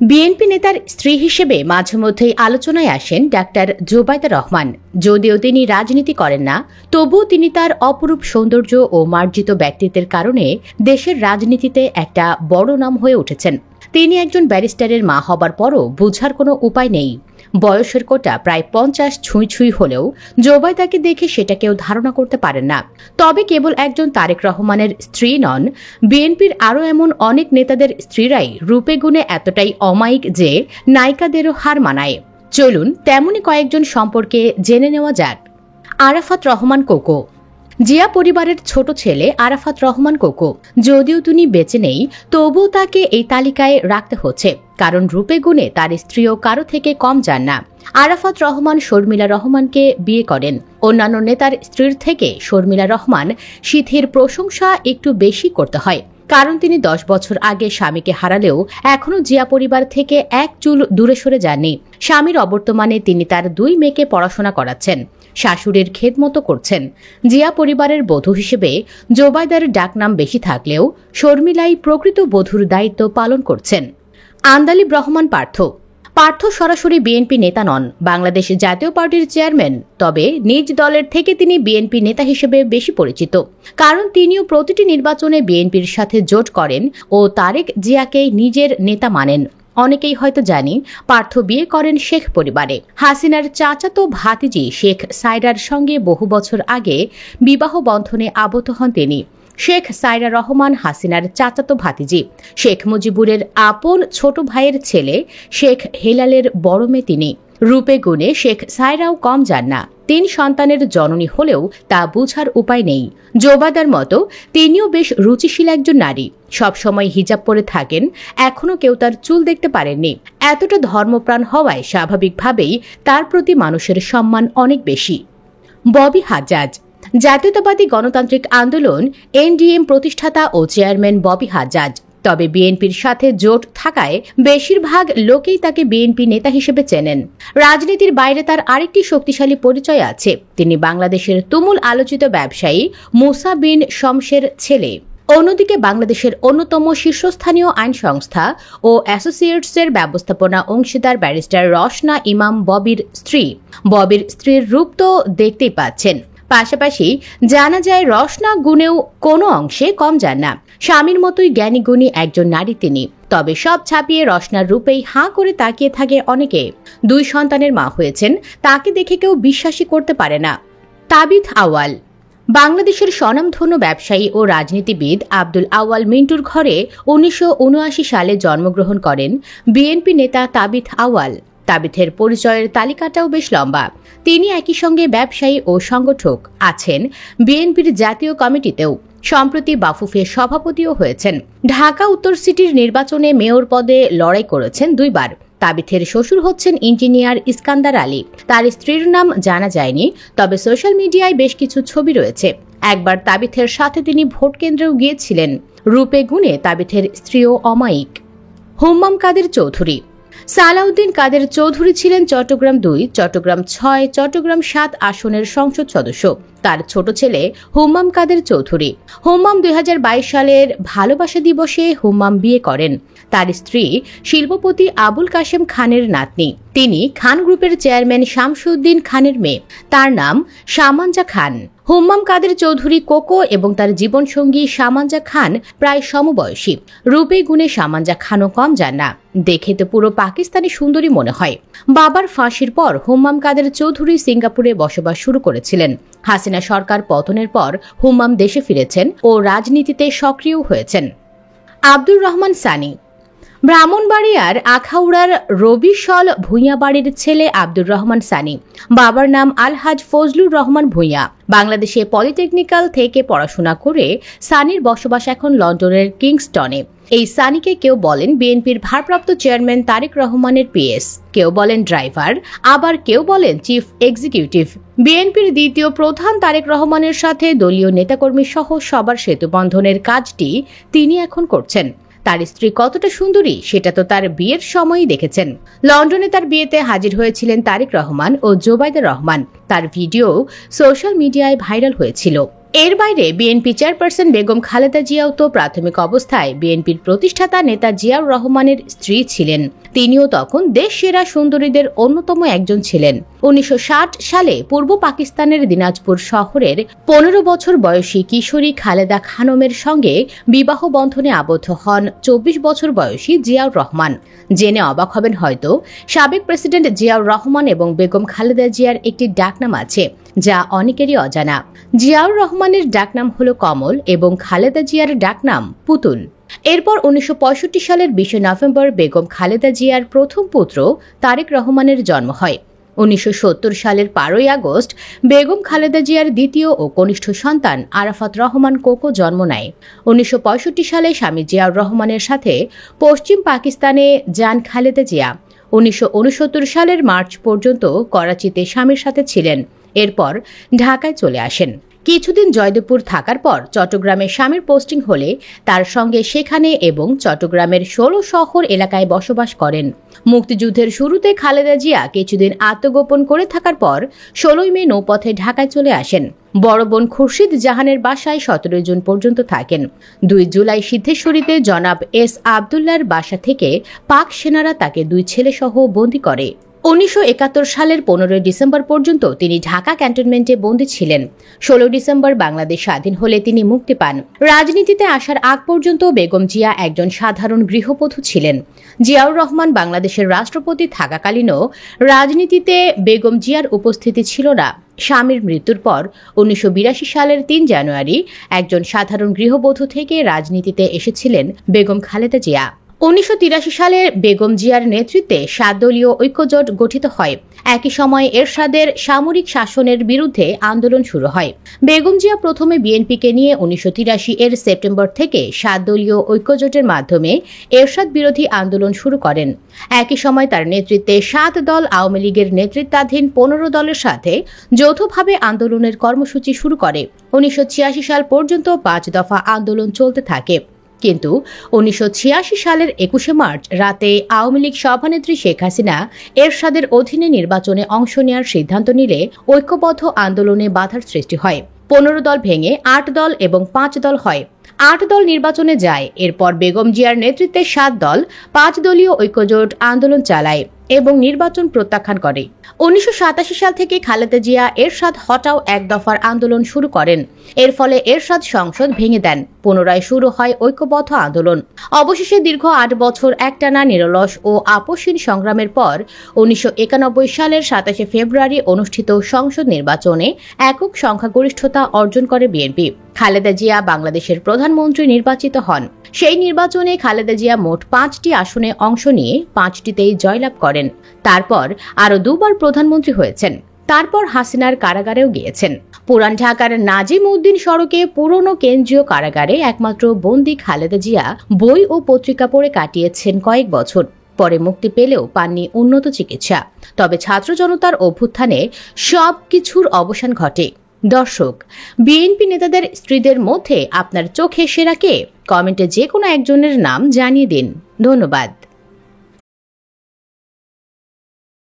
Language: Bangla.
বিএনপি নেতার স্ত্রী হিসেবে মাঝে মধ্যেই আলোচনায় আসেন ডাক্তার জোবাইদা রহমান। যদিও তিনি রাজনীতি করেন না, তবুও তিনি তার অপরূপ সৌন্দর্য ও মার্জিত ব্যক্তিত্বের কারণে দেশের রাজনীতিতে একটা বড় নাম হয়ে উঠেছেন। তিনি একজন ব্যারিস্টারের মা হবার পরও বুঝার কোনো উপায় নেই। বয়সের কোটা প্রায় 50 ছুঁই হলেও জোবাইদাকে দেখে সেটা কেউ ধারণা করতে পারেন না। তবে কেবল একজন তারেক রহমানের স্ত্রী নন, বিএনপির আরও এমন অনেক নেতাদের স্ত্রীরাই রূপে গুণে এতটাই অমায়িক যে নায়িকাদেরও হার মানায়। চলুন তেমনি কয়েকজন সম্পর্কে জেনে নেওয়া যাক। আরাফাত রহমান কোকো। জিয়া পরিবারের ছোট ছেলে আরাফাত রহমান কোকো। যদিও তিনি বেঁচে নেই, তবুও তাকে এই তালিকায় রাখতে হচ্ছে, কারণ রূপে গুণে তার স্ত্রীও কারো থেকে কম যান না। আরাফাত রহমান শর্মিলা রহমানকে বিয়ে করেন। অন্যান্য নেতার স্ত্রীর থেকে শর্মিলা রহমান সিথির প্রশংসা একটু বেশি করতে হয়, কারণ তিনি 10 বছর আগে স্বামীকে হারালেও এখনও জিয়া পরিবার থেকে এক চুল দূরে সরে যাননি। স্বামীর অবর্তমানে তিনি তার 2 মেয়েকে পড়াশোনা করাচ্ছেন, শাশুড়ির খেদমতো করছেন। জিয়া পরিবারের বধূ হিসেবে জোবাইদার ডাকনাম বেশি থাকলেও শর্মিলাই প্রকৃত বধূর দায়িত্ব পালন করছেন। আন্দালিব রহমান পার্থ সরাসরি বিএনপি নেতা নন, বাংলাদেশ জাতীয় পার্টির চেয়ারম্যান। তবে নিজ দলের থেকে তিনি বিএনপি নেতা হিসেবে বেশি পরিচিত, কারণ তিনিও প্রতিটি নির্বাচনে বিএনপির সাথে জোট করেন ও তারেক জিয়াকেই নিজের নেতা মানেন। অনেকেই হয়তো জানি পার্থ বিয়ে করেন শেখ পরিবারে। হাসিনার চাচাতো ভাতিজি শেখ সায়রার সঙ্গে বহু বছর আগে বিবাহ বন্ধনে আবদ্ধ হন তিনি। শেখ সায়রা রহমান হাসিনার চাচাতো ভাতিজি। শেখ মুজিবুরের আপন ছোট ভাইয়ের ছেলে শেখ হেলালের বড় মেয়ে তিনি। রূপে গুণে শেখ সায়রাও কম যান না। 3 সন্তানের জননী হলেও তা বুঝার উপায় নেই। জোবাইদার মতো তিনিও বেশ রুচিশীল একজন নারী। সবসময় হিজাব পরে থাকেন, এখনো কেউ তার চুল দেখতে পারেননি। এতটা ধর্মপ্রাণ হওয়ায় স্বাভাবিকভাবেই তার প্রতি মানুষের সম্মান অনেক বেশি। ববি হাজ্জাজ। জাতীয়তাবাদী গণতান্ত্রিক আন্দোলন এনডিএম প্রতিষ্ঠাতা ও চেয়ারম্যান ববি হাজ্জাজ। তবে বিএনপির সাথে জোট থাকায় বেশিরভাগ লোকেই তাকে বিএনপি নেতা হিসেবে চেনেন। রাজনীতির বাইরে তার আরেকটি শক্তিশালী পরিচয় আছে। তিনি বাংলাদেশের তুমুল আলোচিত ব্যবসায়ী মুসা বিন শমসের ছেলে। অন্যদিকে বাংলাদেশের অন্যতম শীর্ষস্থানীয় আইন সংস্থা ও অ্যাসোসিয়েটসের ব্যবস্থাপনা অংশীদার ব্যারিস্টার রসনা ইমাম ববির স্ত্রী। ববির স্ত্রীর রূপ তো দেখতেই পাচ্ছেন। পাশাপাশি জানা যায় রসনা গুণেও কোনো অংশে কম যান না। স্বামীর মতোই জ্ঞানী গুণী একজন নারী তিনি। তবে সব ছাপিয়ে রসনার রূপেই হাঁ করে তাকিয়ে থাকে অনেকে। 2 সন্তানের মা হয়েছেন, তাকে দেখে কেউ বিশ্বাসই করতে পারে না। তাবিথ আউয়াল। বাংলাদেশের স্বনামধন্য ব্যবসায়ী ও রাজনীতিবিদ আব্দুল আউয়াল মিন্টুর ঘরে 1979 সালে জন্মগ্রহণ করেন বিএনপি নেতা তাবিথ আউয়াল। তাবিথের পরিচয়ের তালিকাটাও বেশ লম্বা। তিনি একই সঙ্গে ব্যবসায়ী ও সংগঠক, আছেন বিএনপির জাতীয় কমিটিতেও। সম্প্রতি বাফুফের সভাপতিও হয়েছেন। ঢাকা উত্তর সিটির নির্বাচনে মেয়র পদে লড়াই করেছেন 2 বার। তাবিথের শ্বশুর হচ্ছেন ইঞ্জিনিয়ার ইস্কান্দার আলী। তার স্ত্রীর নাম জানা যায়নি, তবে সোশ্যাল মিডিয়ায় বেশ কিছু ছবি রয়েছে। একবার তাবিথের সাথে তিনি ভোট কেন্দ্রেও গিয়েছিলেন। রূপে গুণে তাবিথের স্ত্রীও অমায়িক। হুম্মাম কাদের চৌধুরী। সালাউদ্দিন কাদের চৌধুরী ছিলেন চট্টগ্রাম 2, চট্টগ্রাম 6, চট্টগ্রাম 7 আসনের সংসদ সদস্য। তার ছোট ছেলে হুম্মাম কাদের চৌধুরী। হুম্মাম 2022 সালের ভালোবাসা দিবসে হুম্মাম বিয়ে করেন। তার স্ত্রী শিল্পপতি আবুল কাশেম খানের নাতনি। তিনি খান গ্রুপের চেয়ারম্যান শামসুদ্দিন খানের মেয়ে। তার নাম সামাঞ্জা খান। হুম্মাম কাদের চৌধুরী কোকো এবং তার জীবনসঙ্গী সামাঞ্জা খান প্রায় সমবয়সী। রূপে গুণে সামাঞ্জা খানও কম যান না। দেখে তো পুরো পাকিস্তানি সুন্দরী মনে হয়। বাবার ফাঁসির পর হুম্মাম কাদের চৌধুরী সিঙ্গাপুরে বসবাস শুরু করেছিলেন। হাসিনা সরকার পতনের পর হুম্মাম দেশে ফিরেছেন ও রাজনীতিতে সক্রিয় হয়েছেন। আব্দুর রহমান সানি। ব্রাহ্মণবাড়িয়ার আখাউড়ার রবিশল ভূঁইয়া বাড়ির ছেলে আব্দুর রহমান সানি। বাবার নাম আলহাজ ফজলুর রহমান ভূঁইয়া। বাংলাদেশে পলিটেকনিক্যাল থেকে পড়াশোনা করে সানির বসবাস এখন লন্ডনের কিংস্টনে। এই সানিকে কেউ বলেন বিএনপির ভারপ্রাপ্ত চেয়ারম্যান তারেক রহমানের পিএস, কেউ বলেন ড্রাইভার, আবার কেউ বলেন চিফ এক্সিকিউটিভ। বিএনপির দ্বিতীয় প্রধান তারেক রহমানের সাথে দলীয় নেতাকর্মী সহ সবার সেতুবন্ধনের কাজটি তিনি এখন করছেন। তার স্ত্রী কতটা সুন্দরী সেটা তো তার বিয়ের সময়ই দেখেছেন। লন্ডনে তার বিয়েতে হাজির হয়েছিলেন তারেক রহমান ও জোবাইদা রহমান। তার ভিডিও সোশ্যাল মিডিয়ায় ভাইরাল হয়েছিল। এর বাইরে BNP chairperson Begum Khaleda Xiao তো প্রাথমিক অবস্থায় বিএনপির প্রতিষ্ঠাতা নেতা জিয়াউর রহমানের স্ত্রী ছিলেন। তিনিও তখন দেশ সেরা সুন্দরীদের অন্যতম একজন ছিলেন। 1960 সালে পূর্ব পাকিস্তানের দিনাজপুর শহরের 15 বছর বয়সী কিশোরী খালেদা খানমের সঙ্গে বিবাহ বন্ধনে আবদ্ধ হন 24 বছর বয়সী জিয়াউর রহমান। জেনে অবাক হবেন হয়তো, সাবেক প্রেসিডেন্ট জিয়াউর রহমান এবং বেগম খালেদা জিয়ার একটি ডাকনাম আছে যা অনেকেরই অজানা। জিয়াউর রহমানের ডাকনাম হল কমল এবং খালেদা জিয়ার ডাকনাম পুতুল। এরপর 1965 সালের 20 নভেম্বর বেগম খালেদা জিয়ার প্রথম পুত্র তারেক রহমানের জন্ম হয়। 1970 সালের 12 আগস্ট বেগম খালেদা জিয়ার দ্বিতীয় ও কনিষ্ঠ সন্তান আরাফাত রহমান কোকো জন্ম নেয়। 1965 সালে স্বামী জিয়াউর রহমানের সাথে পশ্চিম পাকিস্তানে যান খালেদা জিয়া। 1969 সালের মার্চ পর্যন্ত করাচিতে স্বামীর সাথে ছিলেন। এরপর ঢাকায় চলে আসেন। কিছুদিন জয়দেবপুর থাকার পর চট্টগ্রামে স্বামীর পোস্টিং হলে তার সঙ্গে সেখানে এবং চট্টগ্রামের 16 শহর এলাকায় বসবাস করেন। মুক্তিযুদ্ধের শুরুতে খালেদা জিয়া কিছুদিন আত্মগোপন করে থাকার পর 16 মে নৌপথে ঢাকায় চলে আসেন। বড় বোন খুরশিদ জাহানের বাসায় 17 জুন পর্যন্ত থাকেন। 2 জুলাই সিদ্ধেশ্বরীতে জনাব এস আবদুল্লাহর বাসা থেকে পাক সেনারা তাকে 2 ছেলেসহ বন্দী করে। 1971 সালের 15 ডিসেম্বর পর্যন্ত তিনি ঢাকা ক্যান্টনমেন্টে বন্দী ছিলেন। 16 ডিসেম্বর বাংলাদেশ স্বাধীন হলে তিনি মুক্তি পান। রাজনীতিতে আসার আগ পর্যন্ত বেগম জিয়া একজন সাধারণ গৃহবধূ ছিলেন। জিয়াউর রহমান বাংলাদেশের রাষ্ট্রপতি থাকাকালীনও রাজনীতিতে বেগম জিয়ার উপস্থিতি ছিল না। স্বামীর মৃত্যুর পর 1982 সালের 3 জানুয়ারি একজন সাধারণ গৃহবধূ থেকে রাজনীতিতে এসেছিলেন বেগম খালেদা জিয়া। 1983 সালে বেগম জিয়ার নেতৃত্বে 7 দলীয় ঐক্যজোট গঠিত হয়। একই সময়ে এরশাদের সামরিক শাসনের বিরুদ্ধে আন্দোলন শুরু হয়। বেগম জিয়া প্রথমে বিএনপিকে নিয়ে 1983 এর সেপ্টেম্বর থেকে 7 দলীয় ঐক্যজোটের মাধ্যমে এরশাদ বিরোধী আন্দোলন শুরু করেন। একই সময় তার নেতৃত্বে 7 দল আওয়ামী লীগের নেতৃত্বাধীন 15 দলের সাথে যৌথভাবে আন্দোলনের কর্মসূচি শুরু করে। 1986 সাল পর্যন্ত 5 দফা আন্দোলন চলতে থাকে। কিন্তু 1986 সালের 21 মার্চ রাতে আওয়ামী লীগ সভানেত্রী শেখ হাসিনা এরশাদের অধীনে নির্বাচনে অংশ নেওয়ার সিদ্ধান্ত নিলে ঐক্যবদ্ধ আন্দোলনে বাধার সৃষ্টি হয়। 15 দল ভেঙে 8 দল এবং 5 দল হয়। 8 দল নির্বাচনে যায়। এরপর বেগম জিয়ার নেতৃত্বে 7 দল 5 দলীয় ঐক্যজোট আন্দোলন চালায় এবং নির্বাচন প্রত্যাখ্যান করে। 1987 সাল থেকে খালেদা জিয়া এরশাদ হটাও 1 দফার আন্দোলন শুরু করেন। এর ফলে এরশাদ সংসদ ভেঙে দেন। পুনরায় শুরু হয় ঐক্যবদ্ধ আন্দোলন। অবশেষে দীর্ঘ 8 বছর একটানা নিরলস ও আপোষহীন সংগ্রামের পর 1991 সালের 27 ফেব্রুয়ারি অনুষ্ঠিত সংসদ নির্বাচনে একক সংখ্যাগরিষ্ঠতা অর্জন করে বিএনপি। খালেদা জিয়া বাংলাদেশের প্রধানমন্ত্রী নির্বাচিত হন। সেই নির্বাচনে খালেদা জিয়া মোট 5টি আসনে অংশ নিয়ে 5টিতেই জয়লাভ করেন। তারপর আরও 2বার প্রধানমন্ত্রী হয়েছেন। তারপর হাসিনার কারাগারেও গিয়েছেন। পুরান ঢাকার নাজিম উদ্দিন সড়কে পুরনো কেন্দ্রীয় কারাগারে একমাত্র বন্দী খালেদা জিয়া বই ও পত্রিকা পড়ে কাটিয়েছেন কয়েক বছর। পরে মুক্তি পেলেও পাননি উন্নত চিকিৎসা। তবে ছাত্র জনতার অভ্যুত্থানে সবকিছুর অবসান ঘটে। দর্শক, বিএনপি নেতাদের স্ত্রীদের মধ্যে আপনার চোখে সেরা কে? কমেন্টে যে কোনো একজনের নাম জানিয়ে দিন। ধন্যবাদ।